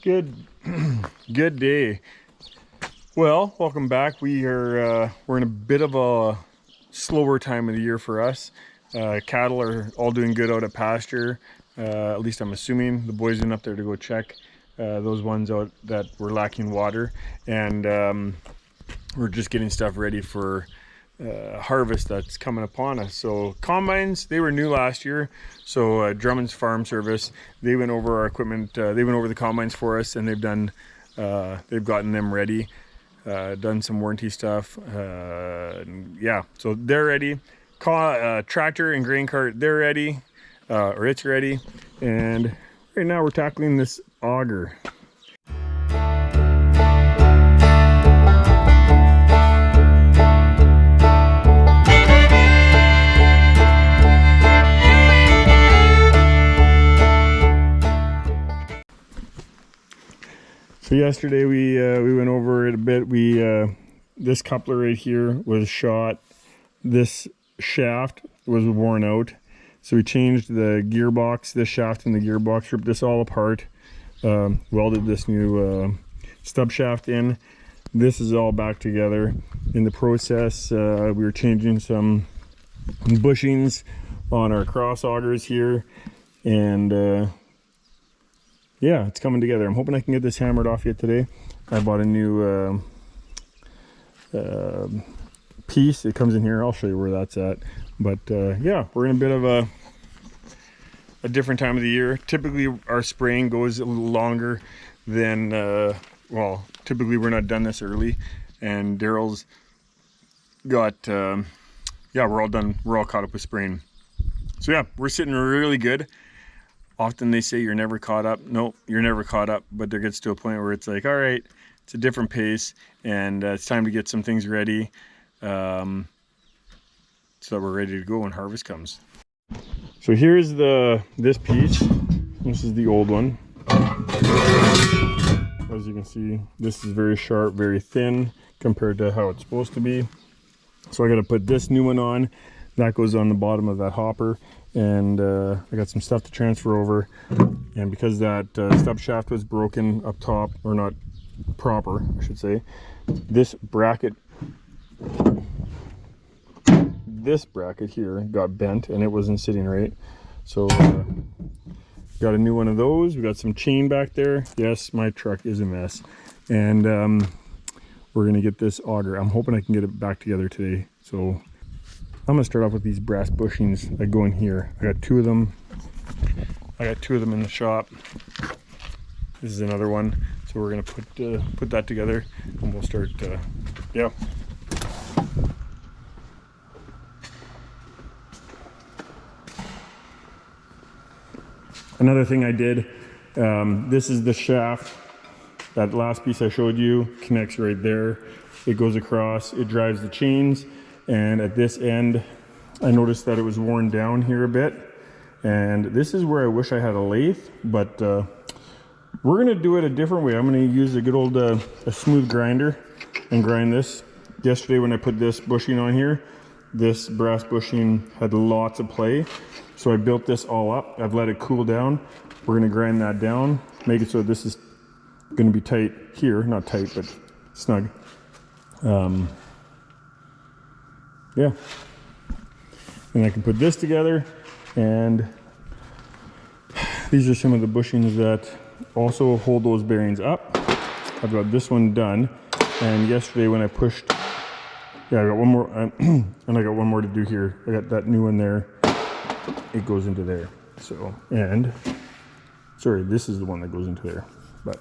Good, good day. Well, welcome back. We're in a bit of a slower time of the year for us. Cattle are all doing good out at pasture. At least I'm assuming. The boys went up there to go check those ones out that were lacking water, and we're just getting stuff ready for harvest that's coming upon us. So combines, they were new last year. So Drummond's Farm Service, they went over our equipment. They went over the combines for us, and they've gotten them ready. Done some warranty stuff. Yeah, so they're ready. Tractor and grain cart, they're ready, or it's ready. And right now we're tackling this auger. So yesterday we went over it a bit. This coupler right here was shot. This shaft was worn out, so we changed the gearbox, this shaft and the gearbox, ripped this all apart, welded this new stub shaft in. This is all back together. In the process, we were changing some bushings on our cross augers here, and yeah, it's coming together. I'm hoping I can get this hammered off yet today. I bought a new piece. It comes in here. I'll show you where that's at. But yeah, we're in a bit of a different time of the year. Typically our spraying goes a little longer than, well, typically we're not done this early. And Daryl's got, yeah, we're all done. We're all caught up with spraying. So yeah, we're sitting really good. Often they say you're never caught up. No, you're never caught up, but there gets to a point where it's like, all right, it's a different pace, and it's time to get some things ready so that we're ready to go when harvest comes. So here's this piece. This is the old one. As you can see, this is very sharp, very thin compared to how it's supposed to be. So I got to put this new one on. That goes on the bottom of that hopper, and I got some stuff to transfer over. And because that stub shaft was broken up top, or not proper I should say, this bracket here got bent and it wasn't sitting right, so got a new one of those. We got some chain back there. Yes, my truck is a mess, and we're gonna get this auger. I'm hoping I can get it back together today. So I'm gonna start off with these brass bushings that go in here. I got two of them in the shop. This is another one, so we're gonna put that together, and we'll start. Yeah. Another thing I did. This is the shaft. That last piece I showed you connects right there. It goes across. It drives the chains. And at this end, I noticed that it was worn down here a bit. And this is where I wish I had a lathe, but we're gonna do it a different way. I'm gonna use a good old a smooth grinder and grind this. Yesterday when I put this bushing on here, this brass bushing had lots of play. So I built this all up. I've let it cool down. We're gonna grind that down, make it so this is gonna be tight here. Not tight, but snug. Yeah, and I can put this together, and these are some of the bushings that also hold those bearings up. I've got this one done, and yesterday when I pushed, yeah, I got one more, and I got one more to do here. I got that new one there. It goes into there. So, and sorry, this is the one that goes into there, but.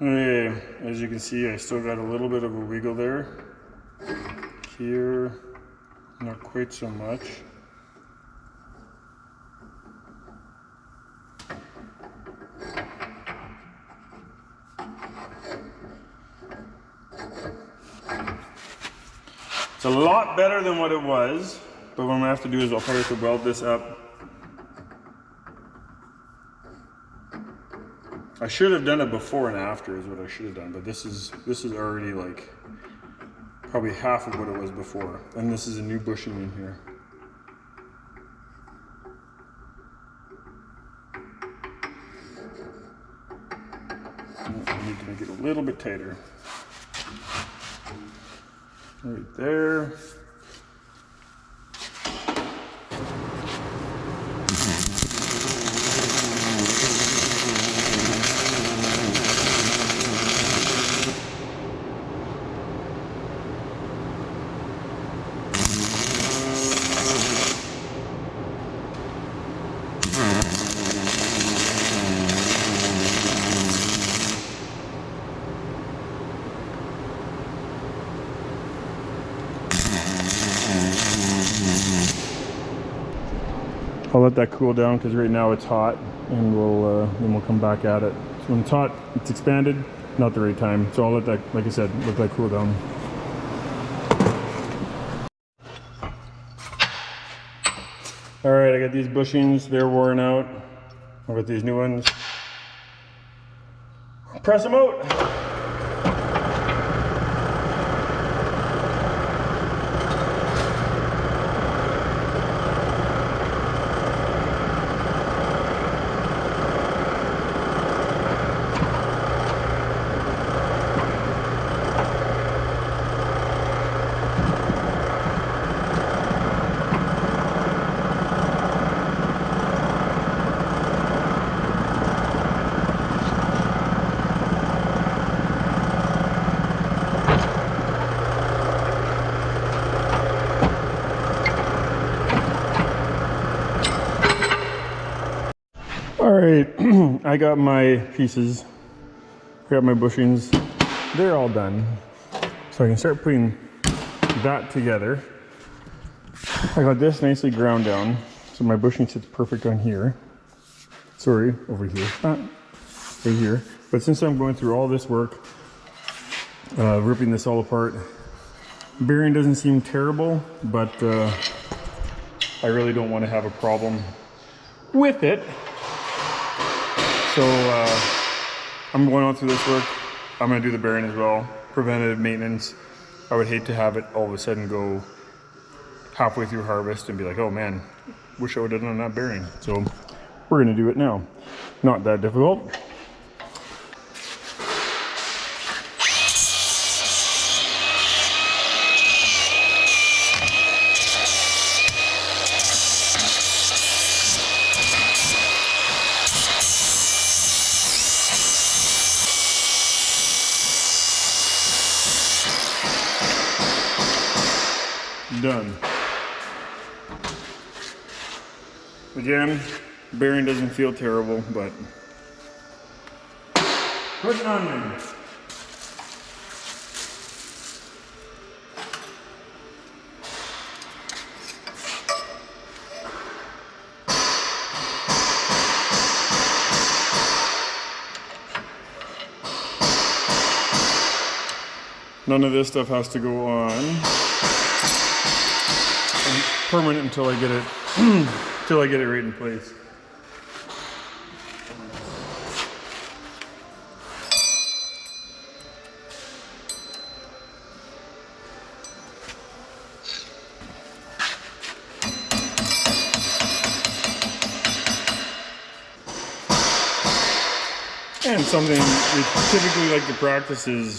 Okay, as you can see, I still got a little bit of a wiggle there. Here, not quite so much. It's a lot better than what it was, but what I'm gonna have to do is I'll probably have to weld this up. I should have done it before and after is what I should have done, but this is already like probably half of what it was before. And this is a new bushing in here. I need to make it a little bit tighter. Right there. I'll let that cool down because right now it's hot, and then we'll come back at it. So when it's hot, it's expanded, not the right time. So I'll let that, like I said, let that cool down. All right, I got these bushings, they're worn out. I've got these new ones. Press them out. All right, I got my pieces, I got my bushings, they're all done. So I can start putting that together. I got this nicely ground down, so my bushing sits perfect on here. Sorry, over here, right here. But since I'm going through all this work, ripping this all apart, bearing doesn't seem terrible, but I really don't want to have a problem with it. So I'm going on through this work. I'm going to do the bearing as well. Preventative maintenance. I would hate to have it all of a sudden go halfway through harvest and be like, oh man, wish I would have done that bearing. So we're going to do it now. Not that difficult. Done. Again, bearing doesn't feel terrible, but put it on there. None of this stuff has to go on permanent until I get it until I get it right in place. And something we typically like to practice is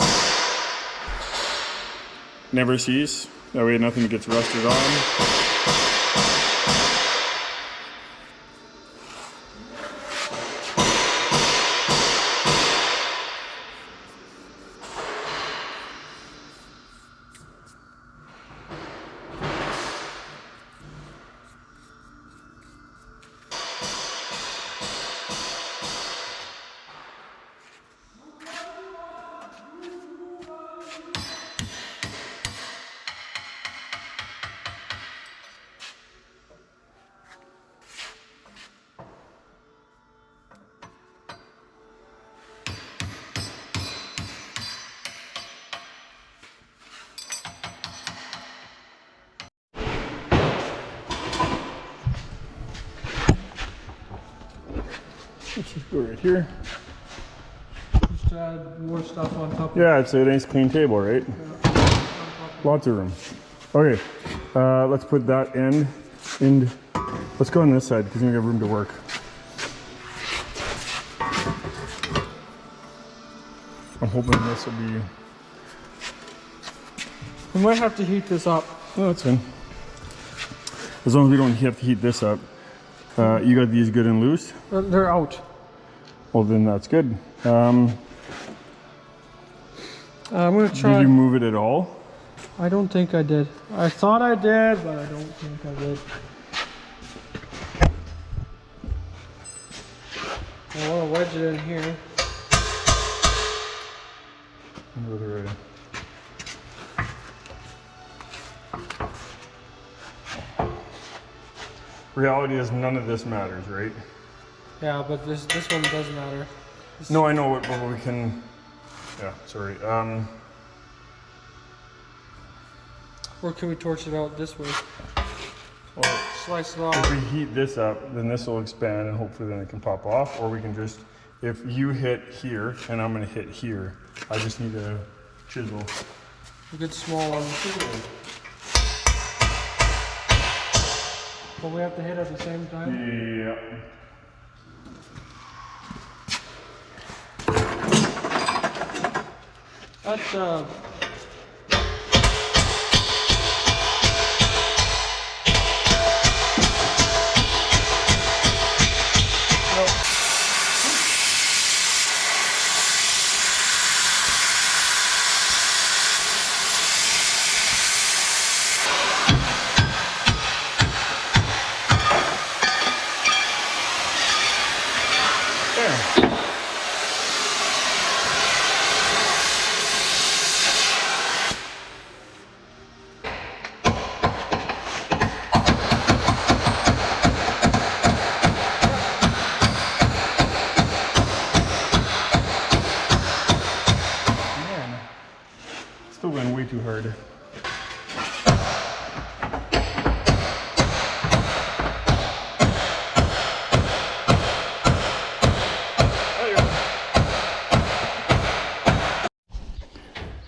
never cease. That way nothing gets rusted on. Let's just go right here. Just add more stuff on top. Yeah, it's a nice clean table, right? Yeah. Lots of room. Okay, let's put that end in. Let's go on this side because we have room to work. I'm hoping this will be. We might have to heat this up. Oh, that's fine. As long as we don't have to heat this up. You got these good and loose? They're out. Well, then that's good. I'm gonna try. Did you move it at all? I don't think I did. I thought I did, but I don't think I did. I want to wedge it in here. Reality is none of this matters, right? Yeah, but this one does matter. No, I know what, but we can. Yeah, sorry. Or can we torch it out this way? Well, Slice it off. if we heat this up, then this will expand and hopefully then it can pop off. Or we can just, if you hit here and I'm gonna hit here, I just need a chisel. A good small one. But we have to hit at the same time? Yeah. That's Still went way too hard.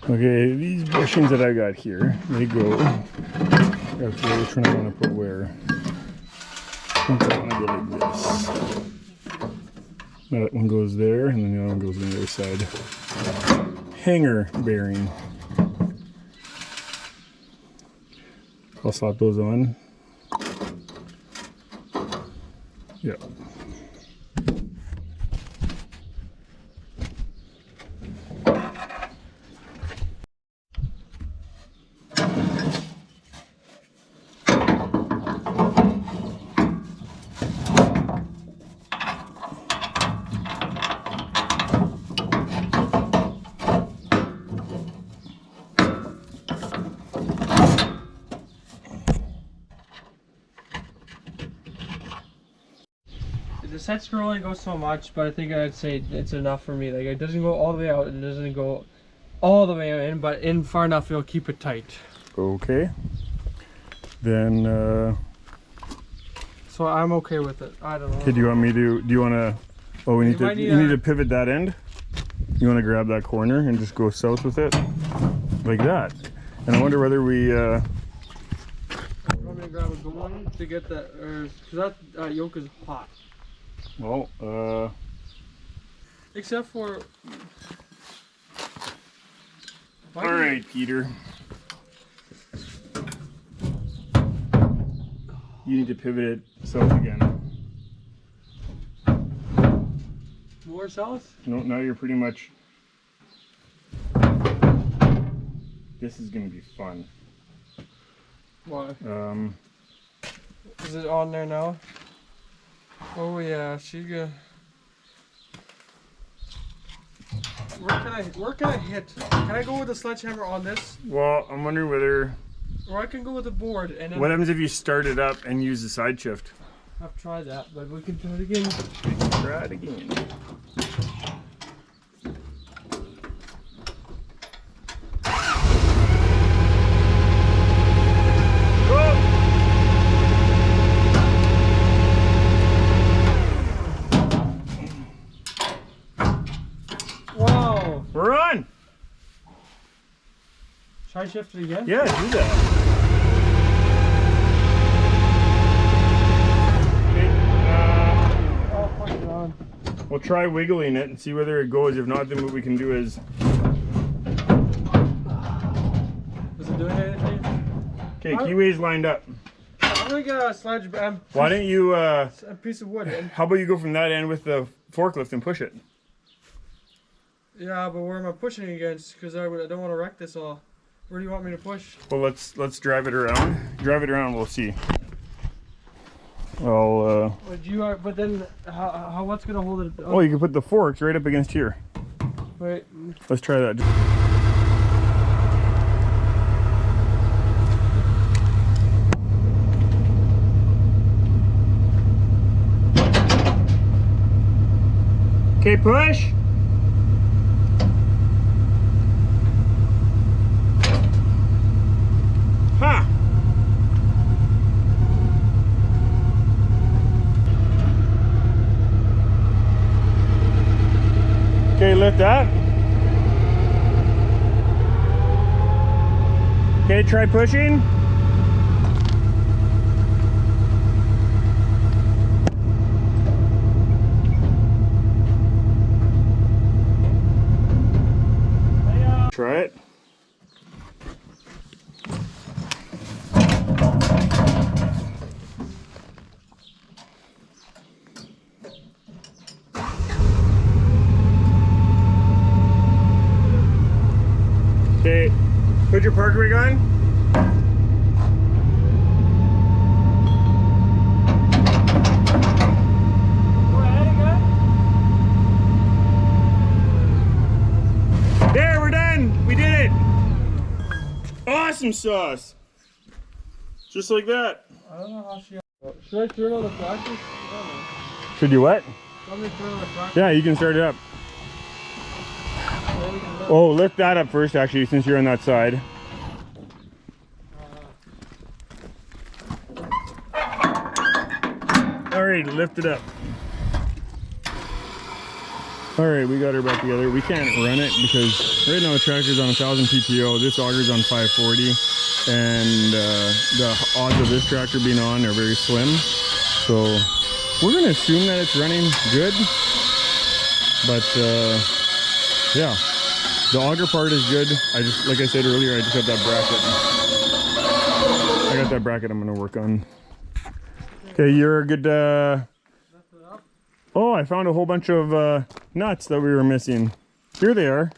Okay, these bushings that I got here, they go. That's which one I want to put where. I think I want to go like this. That one goes there, and then the other one goes on the other side. Hanger bearing. I'll slap those on. Yeah. the set screw only goes so much, but I think I'd say it's enough for me. Like it doesn't go all the way out and it doesn't go all the way in, but in far enough it'll keep it tight. Okay. Then so I'm okay with it. I don't know. okay, do you want me to do you wanna we need to you need to pivot that end? You wanna grab that corner and just go south with it? Like that. And I wonder whether we You want me to grab a good one to get that, or because that yoke is hot. well, Except for. all right, Peter. You need to pivot it south again. More south? No, now you're pretty much. This is gonna be fun. Why? Um, Is it on there now? Oh yeah, she good. Where can I hit? Can I go with the sledgehammer on this? well, I'm wondering whether. Or I can go with the board and then What happens if you start it up and use the side shift? I've tried that, but we can try it again. Try it again. Try shift it again? Yeah, do that. Okay, Oh, fuck it on. we'll try wiggling it and see whether it goes. If not, then what we can do is... Is it doing anything? Okay, keyway's lined up. I'm gonna get a sledge. Why don't you, a piece of wood. how about you go from that end with the forklift and push it? Yeah, but where am I pushing against? Because I don't want to wreck this all. Where do you want me to push? Well, let's drive it around. Drive it around, we'll see. I'll, But then, how what's gonna hold it? oh, you can put the forks right up against here. Wait. Let's try that. Okay, push. Ha! Okay, lift that. Okay, try pushing. Try it. Okay, put your park rig on. Go ahead again. There, we're done. We did it. Awesome sauce. Just like that. I don't know how she. Should I turn on the tractor? I don't know. Should you what? Want me to turn on the tractor? Yeah, you can start it up. Oh, lift that up first, actually, since you're on that side. All right, lift it up. All right, we got her back together. We can't run it because right now the tractor's on 1,000 PTO. This auger's on 540, and the odds of this tractor being on are very slim. So we're gonna assume that it's running good, but yeah. The auger part is good. Like I said earlier, I just got that bracket. I got that bracket I'm gonna work on. Okay, you're a good, oh, I found a whole bunch of nuts that we were missing. Here they are.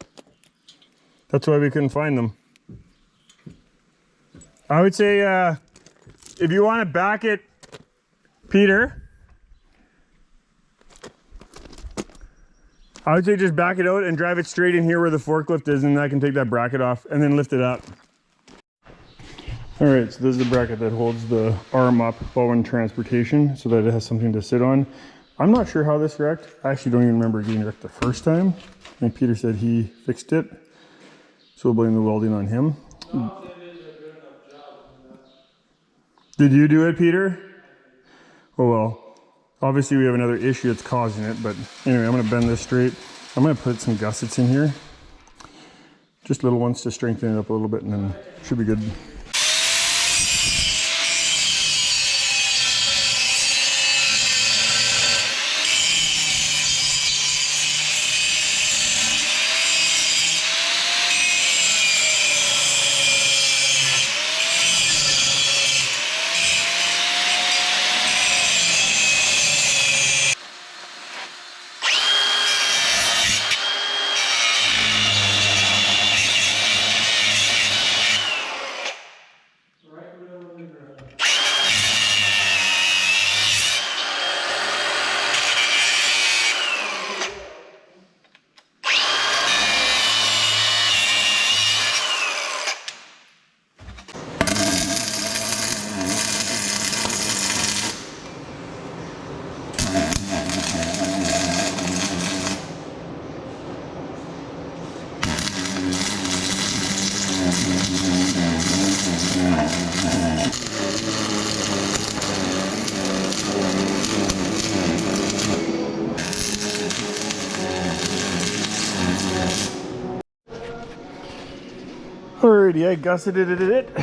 That's why we couldn't find them. I would say, if you want to back it, Peter, I would say just back it out and drive it straight in here where the forklift is, and I can take that bracket off and then lift it up. All right, so this is the bracket that holds the arm up while in transportation so that it has something to sit on. I'm not sure how this wrecked. I actually don't even remember getting wrecked the first time. I think Peter said he fixed it, so we'll blame the welding on him. No, they did a good enough job. Did you do it, Peter? Oh well. Obviously we have another issue that's causing it, but anyway, I'm gonna bend this straight. I'm gonna put some gussets in here. Just little ones to strengthen it up a little bit, and then it should be good. Alrighty, I gusseted it.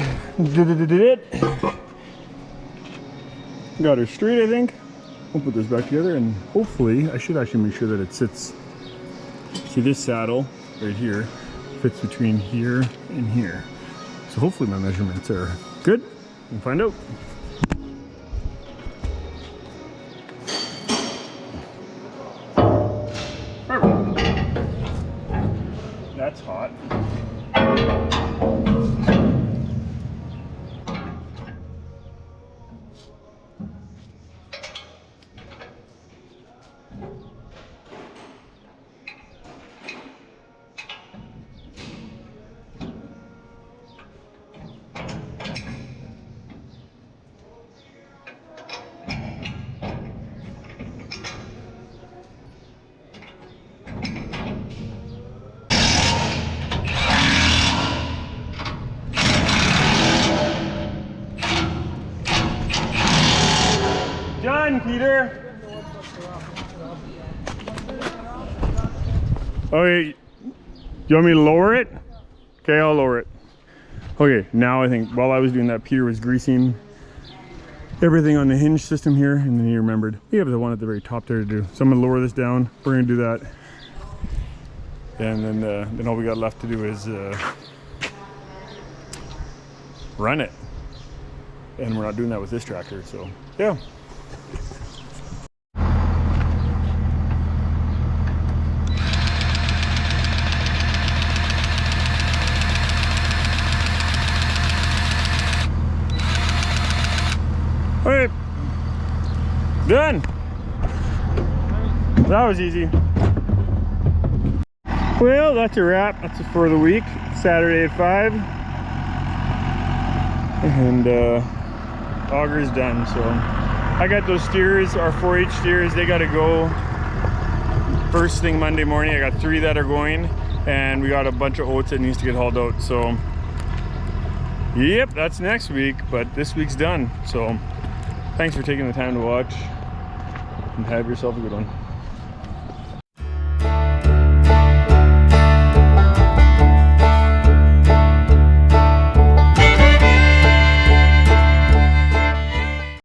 Got her straight, I think. We'll put this back together, and hopefully, I should actually make sure that it sits. See, this saddle right here fits between here and here. So hopefully my measurements are good. We'll find out. Perfect. That's hot. Done, Peter. Okay, you want me to lower it? Okay, I'll lower it. Okay, now I think while I was doing that, Peter was greasing everything on the hinge system here, and then he remembered we have the one at the very top there to do. So I'm gonna lower this down. We're gonna do that, and then all we got left to do is run it. And we're not doing that with this tractor, so yeah. Alright, done. That was easy. Well, that's a wrap. That's it for the week. Saturday at 5. And auger's done. So I got those steers, our 4-H steers, they got to go first thing Monday morning. I got 3 that are going, and we got a bunch of oats that needs to get hauled out. So yep, that's next week, but this week's done. So thanks for taking the time to watch, and have yourself a good one.